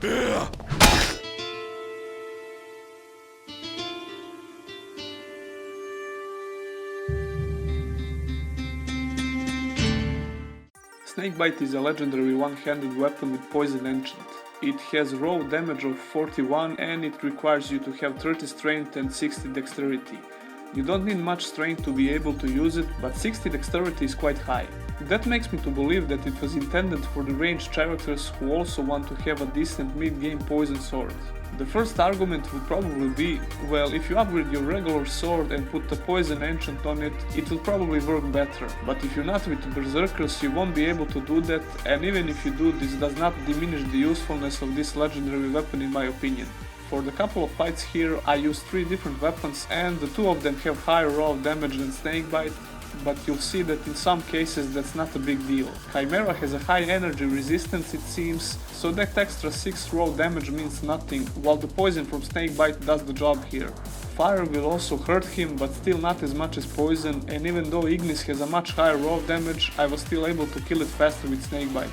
Snakebite is a legendary one-handed weapon with poison enchant. It has raw damage of 41 and it requires you to have 30 strength and 60 dexterity. You don't need much strength to be able to use it, but 60 dexterity is quite high. That makes me to believe that it was intended for the ranged characters who also want to have a decent mid-game poison sword. The first argument would probably be, well, if you upgrade your regular sword and put a poison enchant on it, it will probably work better. But if you're not with berserkers, you won't be able to do that, and even if you do, this does not diminish the usefulness of this legendary weapon in my opinion. For the couple of fights here, I used 3 different weapons and the 2 of them have higher raw damage than Snakebite, but you'll see that in some cases that's not a big deal. Chimera has a high energy resistance it seems, so that extra 6 raw damage means nothing, while the poison from Snakebite does the job here. Fire will also hurt him, but still not as much as poison, and even though Ignis has a much higher raw damage, I was still able to kill it faster with Snakebite.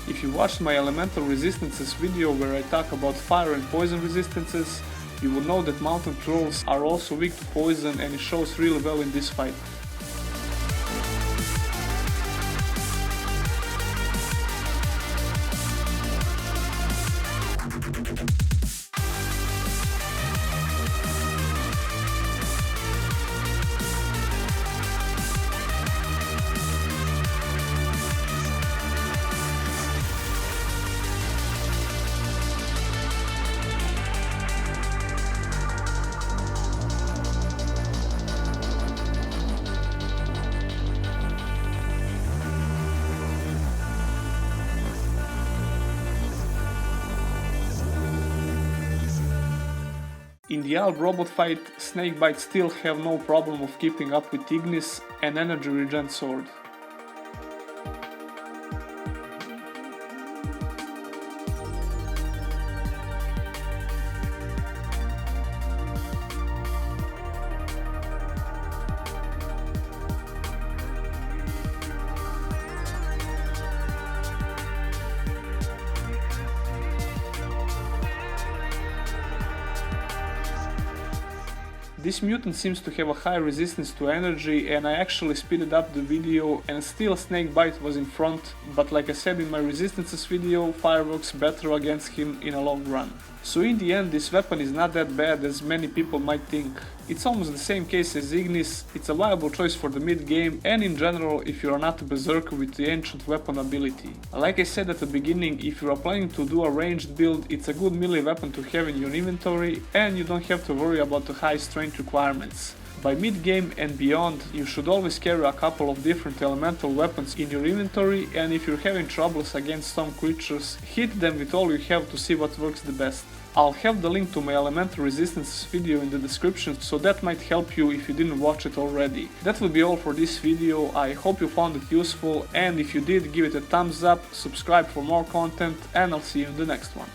If you watched my elemental resistances video where I talk about fire and poison resistances, you will know that mountain trolls are also weak to poison and it shows really well in this fight. In the Alb robot fight, Snakebite still have no problem of keeping up with Ignis and Energy Regen Sword. This mutant seems to have a high resistance to energy, and I actually speeded up the video and still Snakebite was in front, but like I said in my resistances video, fire works better against him in a long run. So in the end this weapon is not that bad as many people might think. It's almost the same case as Ignis, it's a viable choice for the mid game and in general if you are not a berserker with the ancient weapon ability. Like I said at the beginning, if you are planning to do a ranged build, it's a good melee weapon to have in your inventory and you don't have to worry about the high strength requirements. By mid-game and beyond, you should always carry a couple of different elemental weapons in your inventory, and if you're having troubles against some creatures, hit them with all you have to see what works the best. I'll have the link to my elemental resistance video in the description, so that might help you if you didn't watch it already. That will be all for this video, I hope you found it useful, and if you did, give it a thumbs up, subscribe for more content, and I'll see you in the next one.